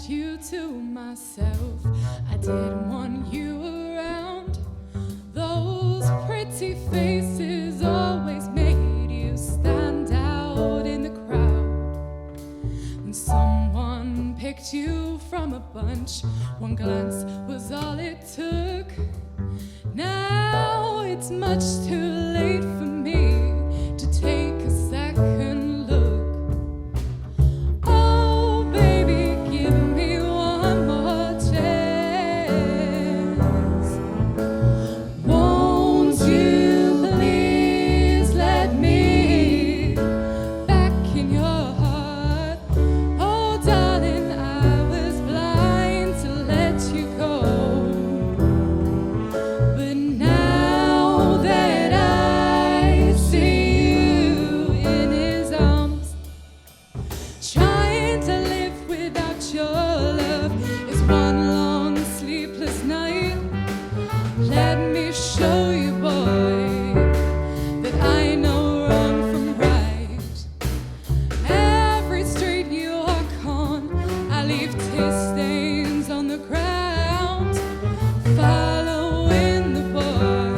you to myself. I didn't want you around. Those pretty faces always made you stand out in the crowd. And someone picked you from a bunch. One glance was all it took. Now it's much too late for me to take a second look. Oh, baby, give me one more chance. Won't you please let me back in your heart? Oh, darling, I was blind to let you go. But now that I see you in his arms, trying to live without your love is one long sleepless night. Let me show you, boy, that I know wrong from right. Every street you walk on, I leave taste stains on the ground. Following the boy,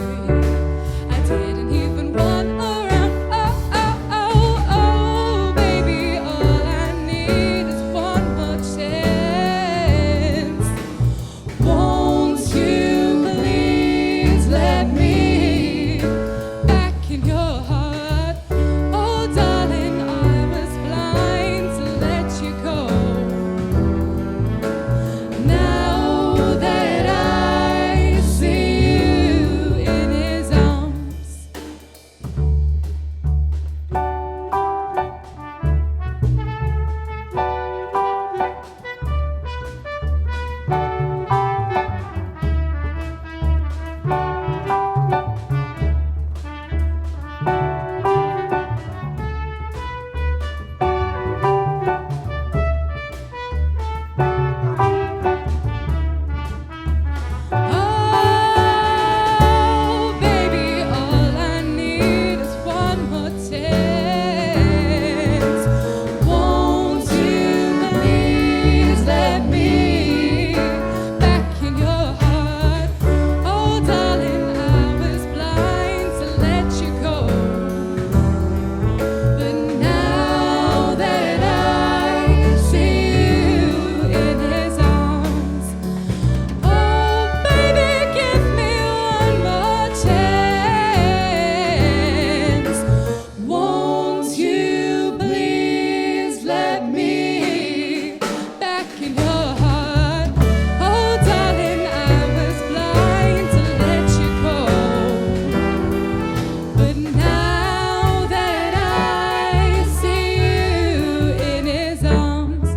I didn't even want around. Oh, oh, oh, oh, baby, all I need is one more chance. Won't you please let me back in your heart? Oh, darling, I was blind to let you go. Now that I see you in his arms. Oh, baby, all I need is one more chance. Won't you please let me back in your heart? Oh, darling, I was blind to let you go. But now that I see you in his arms, oh, baby, give me one more chance. Won't you please let me back in your heart? Oh, darling, I was blind to let you go. But now that I see you in his arms.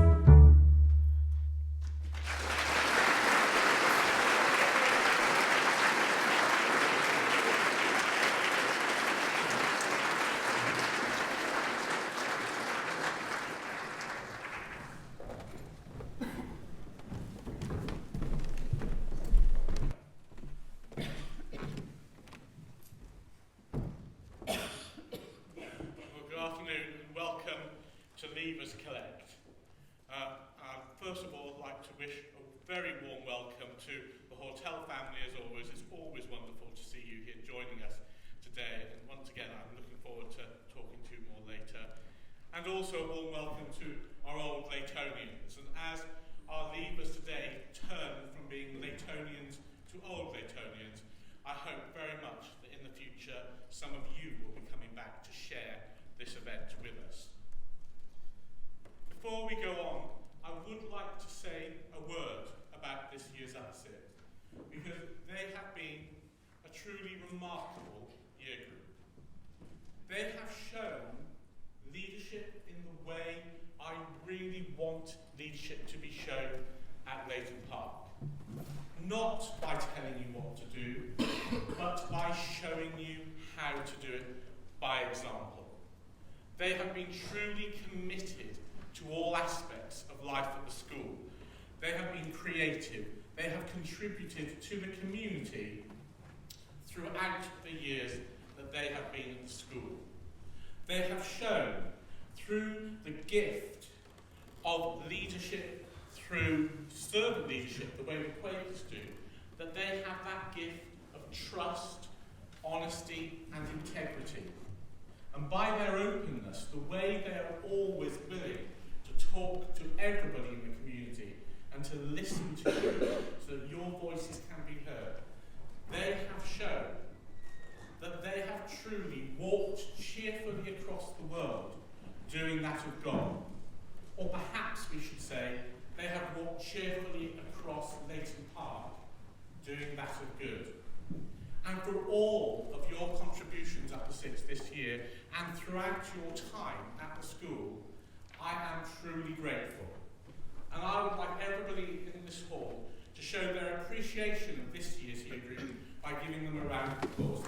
Well, good afternoon and welcome to Leavers Collect. First of all, I'd like to wish a very warm welcome to the hotel family as always. It's always wonderful to see you here joining us today. And once again, I'm looking forward to talking to you more later. And also a warm welcome to our old Leightonians. And as our Leavers today turn from being Leightonians to old Leightonians, I hope very much that in the future some of you will be coming back to share this event with us. Before we go on, I would like to say a word about this year's upset, because they have been a truly remarkable year group. They have shown leadership in the way I really want leadership to be shown at Leighton Park. Not by telling you what to do, but by showing you how to do it by example. They have been truly committed to all aspects of life at the school. They have been creative. They have contributed to the community throughout the years that they have been at the school. They have shown through the gift of leadership through servant leadership, the way the Quakers do, that they have that gift of trust, honesty, and integrity. And by their openness, the way they are always willing to talk to everybody in the community and to listen to you so that your voices can be heard, they have shown that they have truly walked cheerfully across the world doing that of God. Or perhaps we should say, they have walked cheerfully across Leighton Park doing that of good. And for all of your contributions up to 6 this year and throughout your time at the school, I am truly grateful. And I would like everybody in this hall to show their appreciation of this year's year group by giving them a round of applause.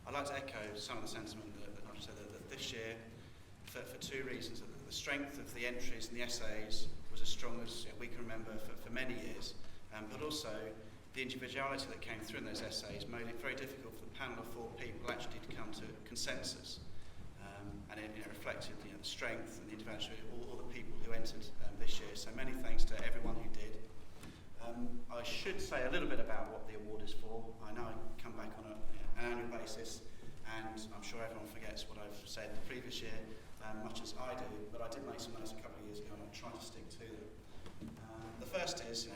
I'd like to echo some of the sentiment that Nigel said, that this year, for two reasons, that the strength of the entries and the essays was as strong as we can remember for many years, but also the individuality that came through in those essays made it very difficult for the panel of 4 people actually to come to consensus, and it reflected the strength and the individuality of all the people who entered this year. So many thanks to everyone who did. I should say a little bit about what the award is for. I know I come back on an annual basis, and I'm sure everyone forgets what I've said the previous year, much as I do, but I did make some notes a couple of years ago and I'm trying to stick to them. The first is,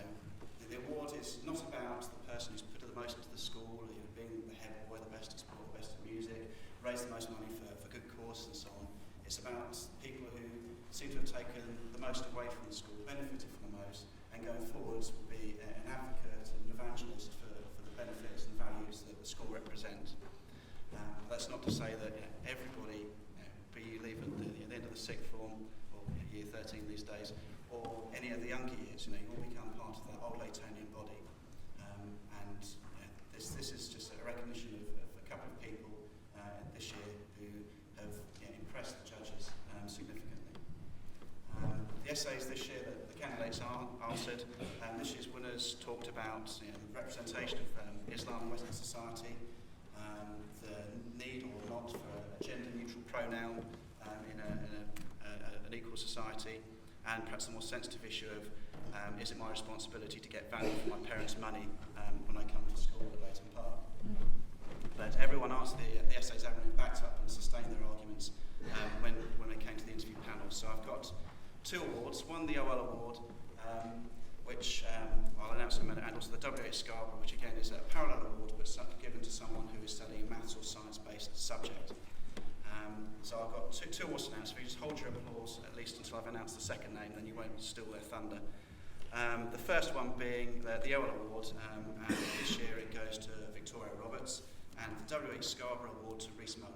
the award is not about the person who's put the most into the school, being the head boy, the best at sport, the best at music, raised the most money for good causes and so on. It's about people who seem to have taken the most away from the school, benefited from the most, and going forwards will be an advocate and an evangelist for the benefits and values that the school represent. That's not to say that everybody, be you leave at the end of the 6th form, or year 13 these days, or any of the younger years, you all become part of that old Leightonian body. And this is just a recognition of a couple of people this year who have impressed the judges significantly. The essays this year that the candidates answered, this year's winners talked about the representation of Islam in Western society, the need or not for a gender-neutral pronoun in an equal society, and perhaps the more sensitive issue of is it my responsibility to get value for my parents' money when I come to school at Leighton Park. But everyone answered the essays, everyone backed up and sustained their arguments when they came to the interview panel. So I've got 2 awards, one the OL Award, which I'll announce in a minute, and also the W.H. Scarborough, which again is a parallel award but given to someone who is studying a maths or science-based subject. So I've got two awards to announce. If you just hold your applause at least until I've announced the second name, then you won't steal their thunder. The first one being the OL Award, and this year it goes to Victoria Roberts, and the W.H. Scarborough Award to Rhys Molan.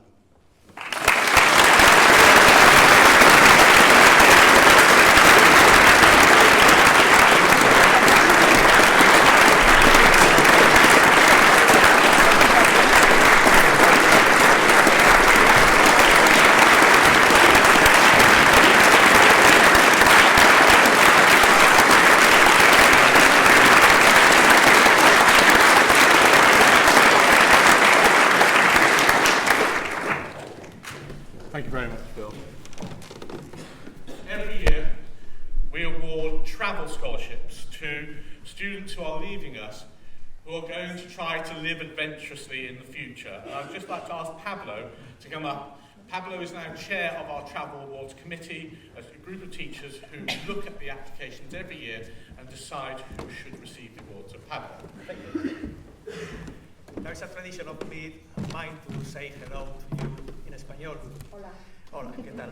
Thank you very much, Phil. Every year, we award travel scholarships to students who are leaving us, who are going to try to live adventurously in the future. And I'd just like to ask Pablo to come up. Pablo is now chair of our Travel Awards Committee, a group of teachers who look at the applications every year and decide who should receive the award. So Pablo. Thank you. There's a tradition of mine to say hello to you in español. Hola. Hola, ¿qué tal?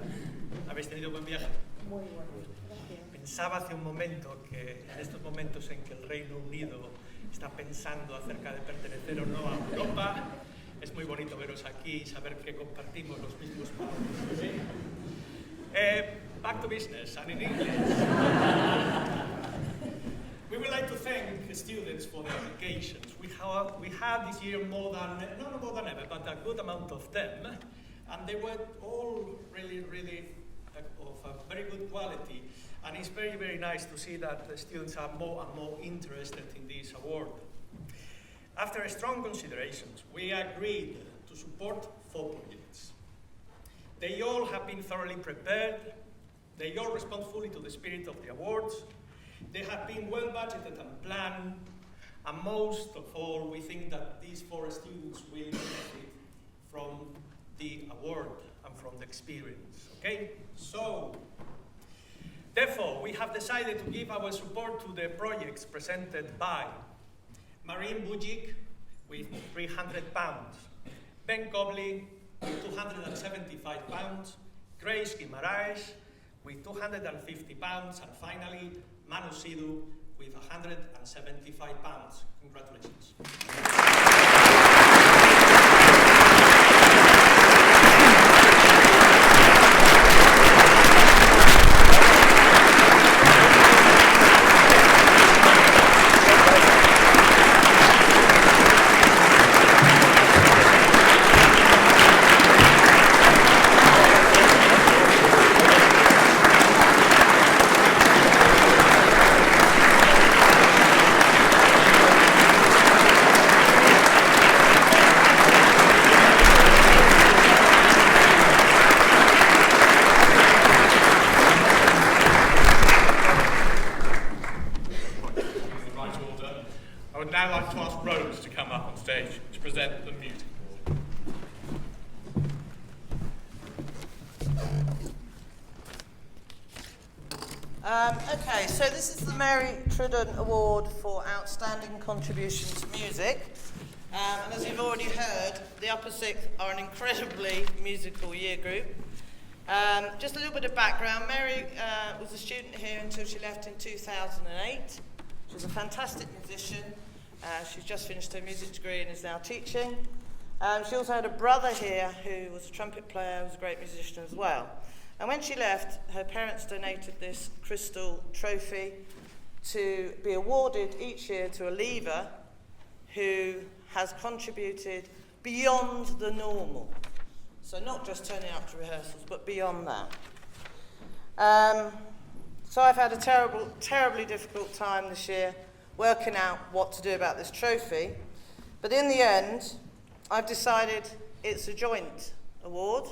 ¿Habéis tenido buen viaje? Muy bueno. Gracias. pensaba hace un momento que en estos momentos en que el Reino Unido está pensando acerca de pertenecer o no a Europa, es muy bonito veros aquí y saber que compartimos los mismos valores. ¿Sí? Back to business, and in English. We would like to thank the students for their applications. We had this year not more than ever, but a good amount of them, and they were all really of a very good quality. And it's very, very nice to see that the students are more and more interested in this award. After strong considerations, we agreed to support 4 projects. They all have been thoroughly prepared. They all respond fully to the spirit of the awards. They have been well budgeted and planned. And most of all, we think that these 4 students will benefit from the award and from the experience. Okay? So, therefore, we have decided to give our support to the projects presented by Marine Bujic with £300, Ben Cobley with £275, Grace Guimaraes with £250, and finally Manu Sidhu with £175. Congratulations. Present the music board. Okay, so this is the Mary Trudon Award for Outstanding Contribution to Music. And as you've already heard, the Upper Sixth are an incredibly musical year group. Just a little bit of background. Mary was a student here until she left in 2008. She was a fantastic musician. She's just finished her music degree and is now teaching. She also had a brother here who was a trumpet player, who was a great musician as well. And when she left, her parents donated this crystal trophy to be awarded each year to a leaver who has contributed beyond the normal. So not just turning up to rehearsals, but beyond that. So I've had a terribly difficult time this year working out what to do about this trophy. But in the end, I've decided it's a joint award.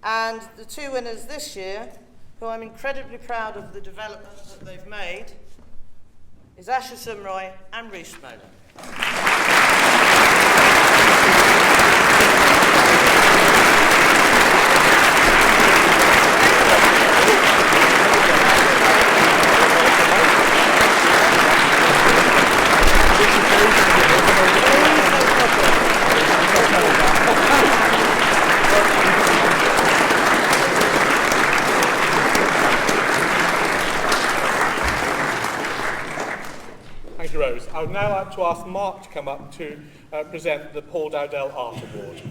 And the 2 winners this year, who I'm incredibly proud of the development that they've made, is Asher Sumroy and Reece Smolan. Thank you, Rose. I would now like to ask Mark to come up to present the Paul Dowdell Art Award.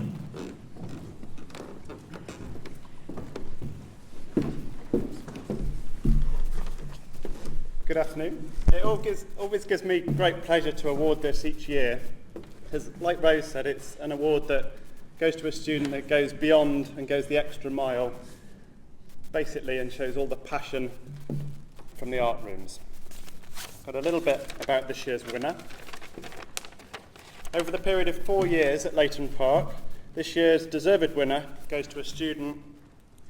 Good afternoon. It always gives me great pleasure to award this each year, because like Rose said, it's an award that goes to a student that goes beyond and goes the extra mile, basically, and shows all the passion from the art rooms. Got a little bit about this year's winner. Over the period of 4 years at Leighton Park, this year's deserved winner goes to a student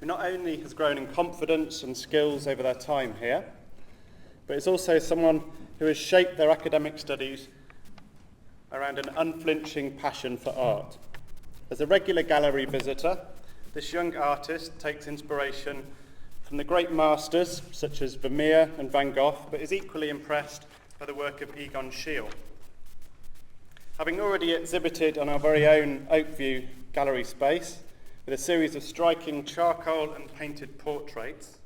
who not only has grown in confidence and skills over their time here, but is also someone who has shaped their academic studies around an unflinching passion for art. As a regular gallery visitor, this young artist takes inspiration from the great masters such as Vermeer and Van Gogh, but is equally impressed by the work of Egon Schiele. Having already exhibited on our very own Oakview gallery space with a series of striking charcoal and painted portraits,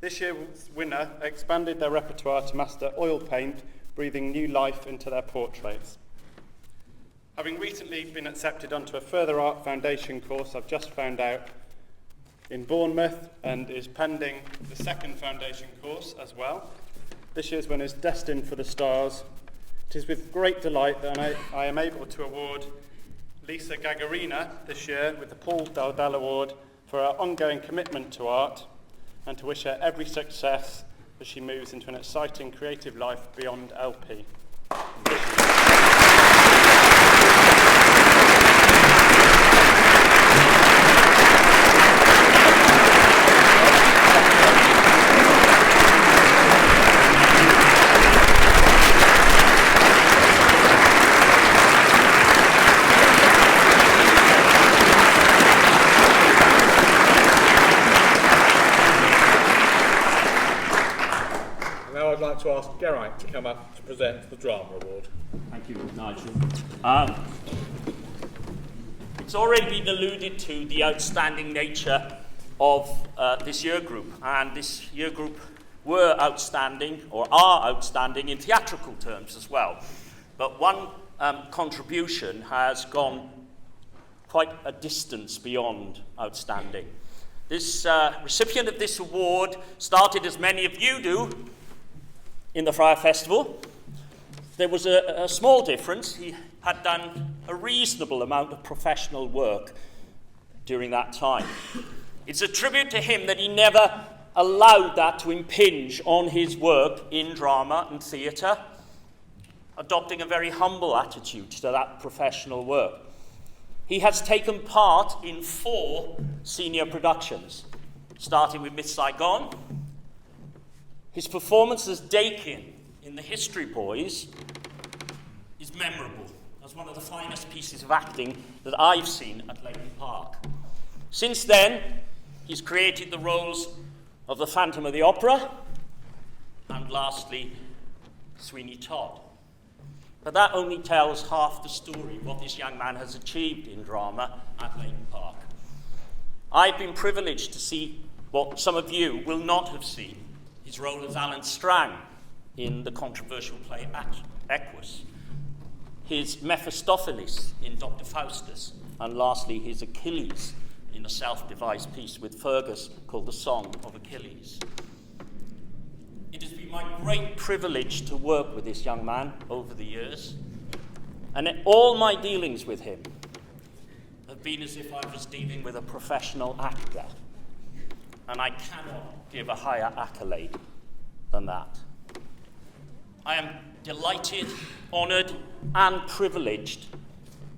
This year's winner expanded their repertoire to master oil paint, breathing new life into their portraits. Having recently been accepted onto a further art foundation course, I've just found out, in Bournemouth, and is pending the second foundation course as well. This year's winner is destined for the stars. It is with great delight that I am able to award Lisa Gagarina this year with the Paul Daldal Award for her ongoing commitment to art, and to wish her every success as she moves into an exciting creative life beyond LP. Now I'd like to ask Geraint to come up to present the Drama Award. Thank you, Nigel. It's already been alluded to the outstanding nature of this year group, and this year group were outstanding, or are outstanding in theatrical terms as well. But one contribution has gone quite a distance beyond outstanding. This recipient of this award started, as many of you do, in the Friar Festival. There was a small difference. He had done a reasonable amount of professional work during that time. It's a tribute to him that he never allowed that to impinge on his work in drama and theatre, adopting a very humble attitude to that professional work. He has taken part in 4 senior productions, starting with Miss Saigon. His performance as Dakin in The History Boys is memorable, as one of the finest pieces of acting that I've seen at Leighton Park. Since then, he's created the roles of the Phantom of the Opera, and lastly, Sweeney Todd. But that only tells half the story of what this young man has achieved in drama at Leighton Park. I've been privileged to see what some of you will not have seen, his role as Alan Strang in the controversial play Equus, his Mephistopheles in Dr. Faustus, and lastly his Achilles in a self-devised piece with Fergus called The Song of Achilles. It has been my great privilege to work with this young man over the years, and all my dealings with him have been as if I was dealing with a professional actor, and I cannot give a higher accolade than that. I am delighted, honoured, and privileged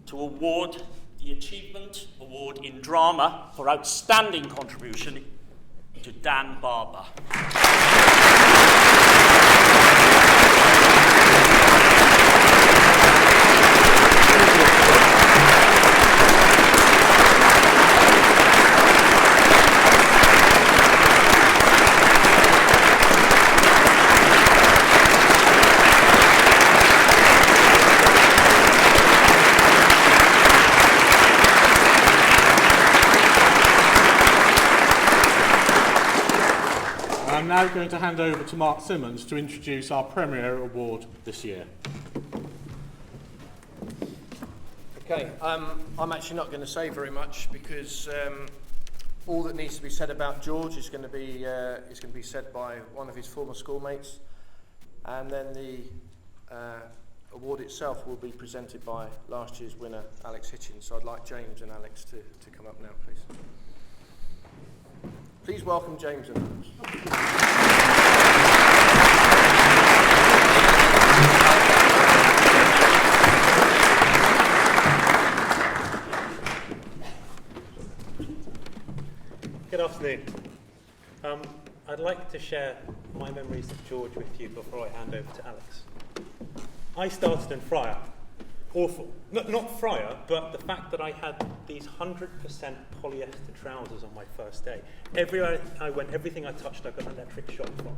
to award the Achievement Award in Drama for outstanding contribution to Dan Barber. I'm now going to hand over to Mark Simmons to introduce our Premier Award this year. Okay, I'm actually not going to say very much because all that needs to be said about George is going to be said by one of his former schoolmates, and then the award itself will be presented by last year's winner Alex Hitchens. So I'd like James and Alex to come up now, please. Please welcome James and Alex. Good afternoon. I'd like to share my memories of George with you before I hand over to Alex. I started in Friar. Awful. Not Friar, but the fact that I had these 100% polyester trousers on my first day. Everywhere I went, everything I touched, I got an electric shock from.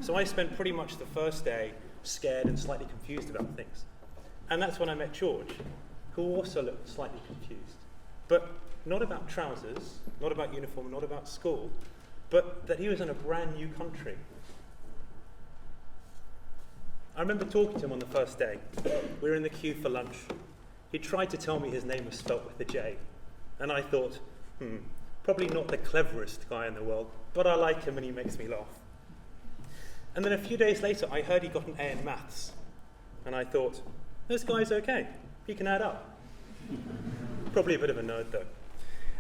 So I spent pretty much the first day scared and slightly confused about things. And that's when I met George, who also looked slightly confused. But not about trousers, not about uniform, not about school, but that he was in a brand new country. I remember talking to him on the first day. We were in the queue for lunch. He tried to tell me his name was spelt with a J, and I thought, probably not the cleverest guy in the world, but I like him and he makes me laugh. And then a few days later, I heard he got an A in maths, and I thought, this guy's okay, he can add up. Probably a bit of a nerd though.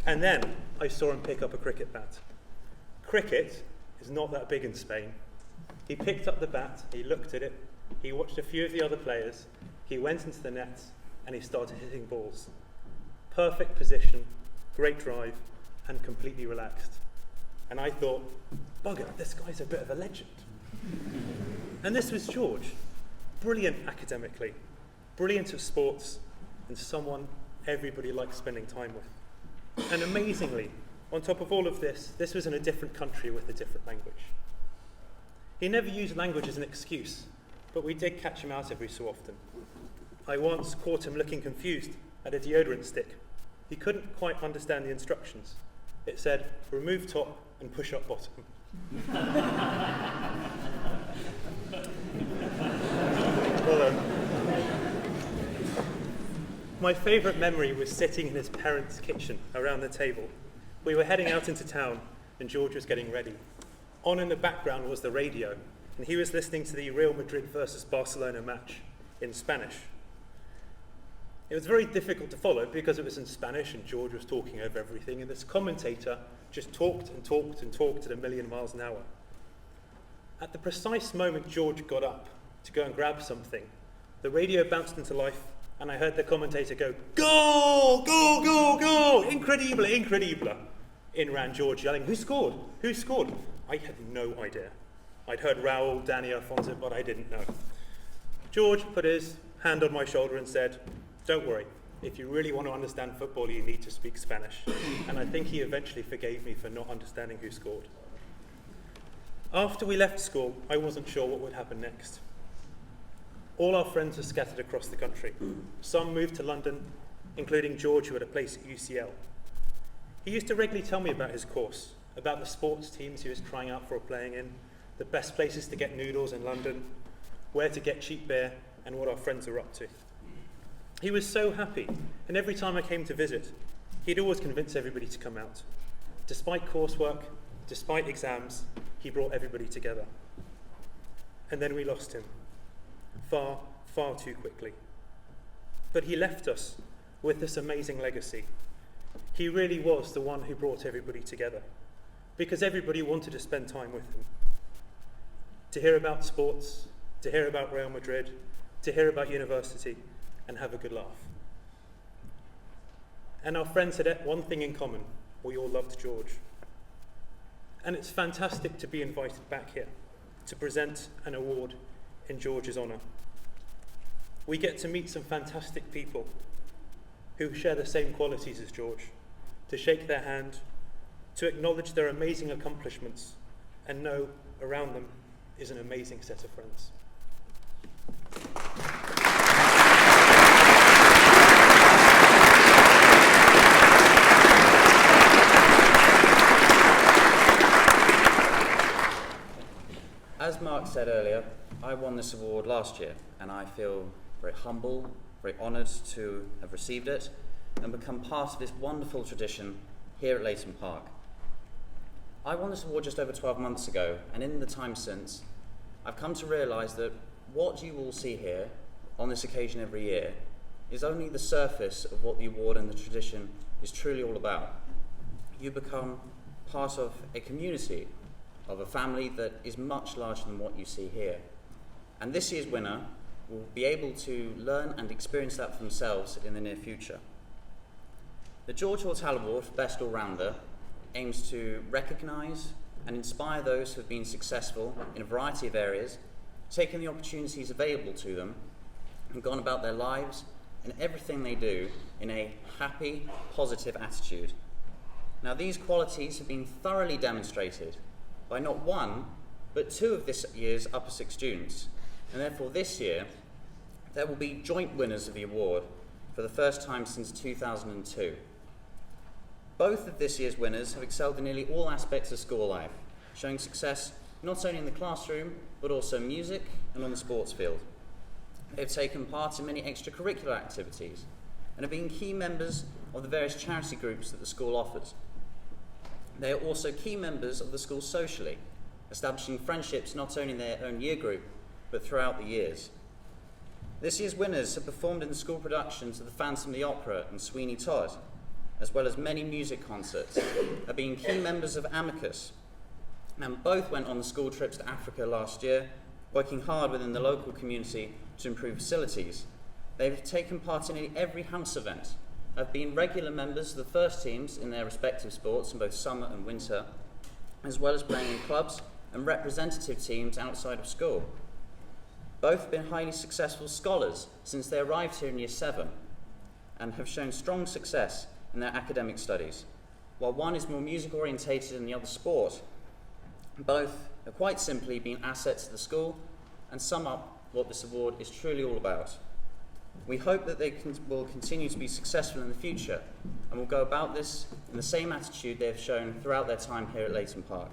And then I saw him pick up a cricket bat. Cricket is not that big in Spain. He picked up the bat, he looked at it, he watched a few of the other players, he went into the nets, and he started hitting balls. Perfect position, great drive, and completely relaxed. And I thought, bugger, this guy's a bit of a legend. And this was George, brilliant academically, brilliant at sports, and someone everybody likes spending time with. And amazingly, on top of all of this, this was in a different country with a different language. He never used language as an excuse, but we did catch him out every so often. I once caught him looking confused at a deodorant stick. He couldn't quite understand the instructions. It said, remove top and push up bottom. Well done. My favourite memory was sitting in his parents' kitchen around the table. We were heading out into town and George was getting ready. On in the background was the radio, and he was listening to the Real Madrid versus Barcelona match in Spanish. It was very difficult to follow because it was in Spanish and George was talking over everything, and this commentator just talked and talked and talked at a million miles an hour. At the precise moment George got up to go and grab something, the radio bounced into life and I heard the commentator go, goal, goal, goal, goal, incredible, incredible. In ran George yelling, who scored? Who scored? I had no idea. I'd heard Raul, Danny, Alfonso, but I didn't know. George put his hand on my shoulder and said, don't worry, if you really want to understand football, you need to speak Spanish. And I think he eventually forgave me for not understanding who scored. After we left school, I wasn't sure what would happen next. All our friends were scattered across the country. Some moved to London, including George, who had a place at UCL. He used to regularly tell me about his course, about the sports teams he was trying out for or playing in, the best places to get noodles in London, where to get cheap beer, and what our friends were up to. He was so happy, and every time I came to visit, he'd always convince everybody to come out. Despite coursework, despite exams, he brought everybody together. And then we lost him. Far, far too quickly. But he left us with this amazing legacy. He really was the one who brought everybody together, because everybody wanted to spend time with him. To hear about sports, to hear about Real Madrid, to hear about university, and have a good laugh. And our friends had one thing in common: we all loved George. And it's fantastic to be invited back here to present an award in George's honour. We get to meet some fantastic people who share the same qualities as George, to shake their hand, to acknowledge their amazing accomplishments, and know around them is an amazing set of friends. As Mark said earlier, I won this award last year, and I feel very humble, very honoured to have received it and become part of this wonderful tradition here at Leighton Park. I won this award just over 12 months ago, and in the time since, I've come to realise that what you all see here on this occasion every year is only the surface of what the award and the tradition is truly all about. You become part of a community, of a family that is much larger than what you see here. And this year's winner will be able to learn and experience that for themselves in the near future. The George Hortal Award for Best All-Rounder aims to recognise and inspire those who have been successful in a variety of areas, taking the opportunities available to them and gone about their lives and everything they do in a happy, positive attitude. Now, these qualities have been thoroughly demonstrated by not one, but two of this year's Upper Sixth students, and therefore this year there will be joint winners of the award for the first time since 2002. Both of this year's winners have excelled in nearly all aspects of school life, showing success not only in the classroom, but also music and on the sports field. They've taken part in many extracurricular activities and have been key members of the various charity groups that the school offers. They are also key members of the school socially, establishing friendships not only in their own year group, but throughout the years. This year's winners have performed in the school productions of the Phantom of the Opera and Sweeney Todd, as well as many music concerts, have been key members of Amicus, and both went on the school trips to Africa last year, working hard within the local community to improve facilities. They've taken part in nearly every house event, have been regular members of the first teams in their respective sports in both summer and winter, as well as playing in clubs and representative teams outside of school. Both have been highly successful scholars since they arrived here in Year 7 and have shown strong success in their academic studies. While one is more music orientated and the other sport, both have quite simply been assets to the school and sum up what this award is truly all about. We hope that they will continue to be successful in the future and will go about this in the same attitude they have shown throughout their time here at Leighton Park.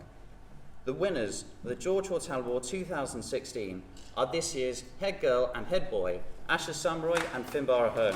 The winners of the George Hortel Award 2016 are this year's head girl and head boy, Asher Sumroy and Finbar Ahern.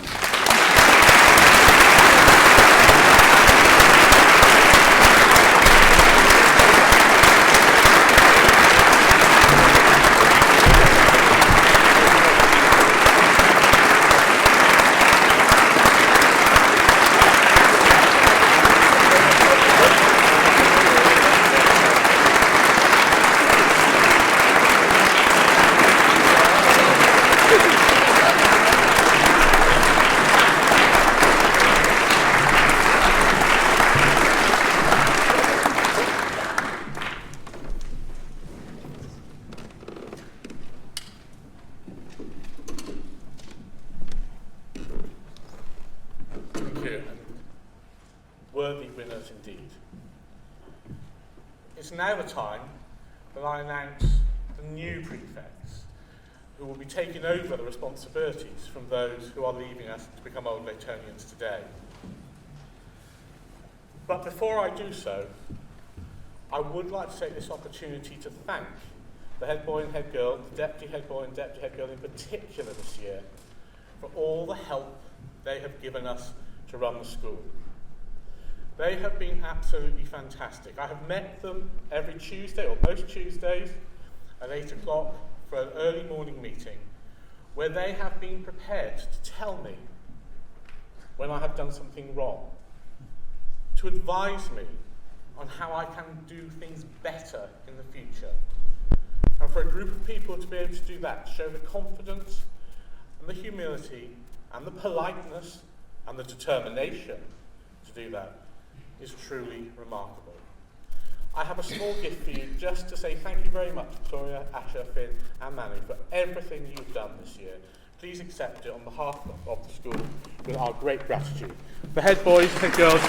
Worthy winners indeed. It's now the time that I announce the new prefects who will be taking over the responsibilities from those who are leaving us to become Old Leightonians today. But before I do so, I would like to take this opportunity to thank the head boy and head girl, the deputy head boy and deputy head girl in particular this year, for all the help they have given us to run the school. They have been absolutely fantastic. I have met them every Tuesday, or most Tuesdays, at 8 o'clock for an early morning meeting, where they have been prepared to tell me when I have done something wrong, to advise me on how I can do things better in the future. And for a group of people to be able to do that, to show the confidence and the humility and the politeness and the determination to do that, is truly remarkable. I have a small gift for you just to say thank you very much, Victoria, Asher, Finn and Manu, for everything you've done this year. Please accept it on behalf of the school with our great gratitude. The head boys and girls,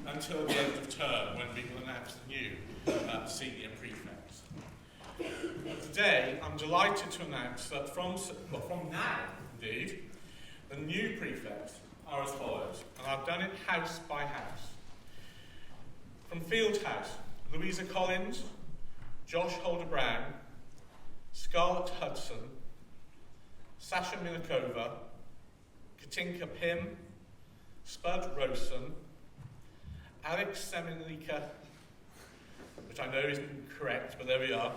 until the end of term when we will announce the new senior prefects. Today, I'm delighted to announce that from now, indeed, the new prefects are as follows, and I've done it house by house. From Field House, Louisa Collins, Josh Holder-Brown, Scarlett Hudson, Sasha Milikova, Katinka Pym, Spud Rosen, Alex Semenlika, which I know isn't correct, but there we are,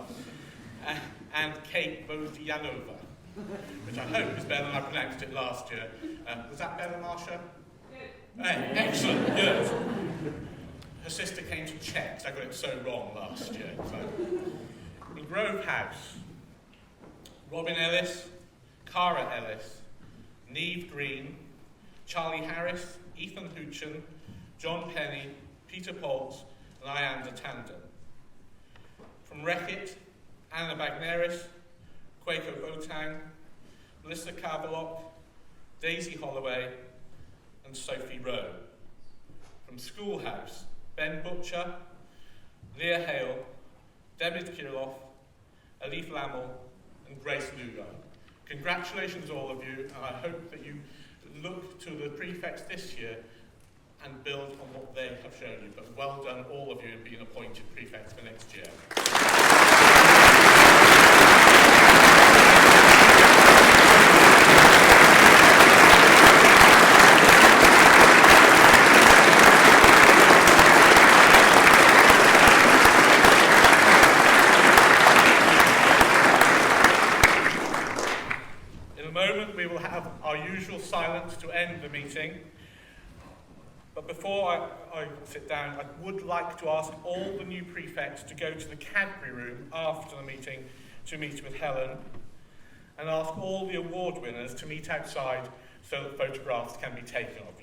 and Kate Bozyanova, which I hope is better than I pronounced it last year. Was that better, Marsha? Good. Excellent, good. Her sister came to check, so I got it so wrong last year. So, Grove House, Robin Ellis, Cara Ellis, Neve Green, Charlie Harris, Ethan Hoochin, John Penny, Peter Poltz, and Ianda Tandon. From Reckitt, Anna Bagneris, Quaco Botang, Melissa Carvelock, Daisy Holloway, and Sophie Rowe. From Schoolhouse, Ben Butcher, Leah Hale, David Kirilov, Elif Lammel, and Grace Lugo. Congratulations all of you, and I hope that you look to the prefects this year and build on what they have shown you. But well done all of you in being appointed prefects for next year. We will have our usual silence to end the meeting. But before I sit down, I would like to ask all the new prefects to go to the Cadbury room after the meeting to meet with Helen, and ask all the award winners to meet outside so that photographs can be taken of you.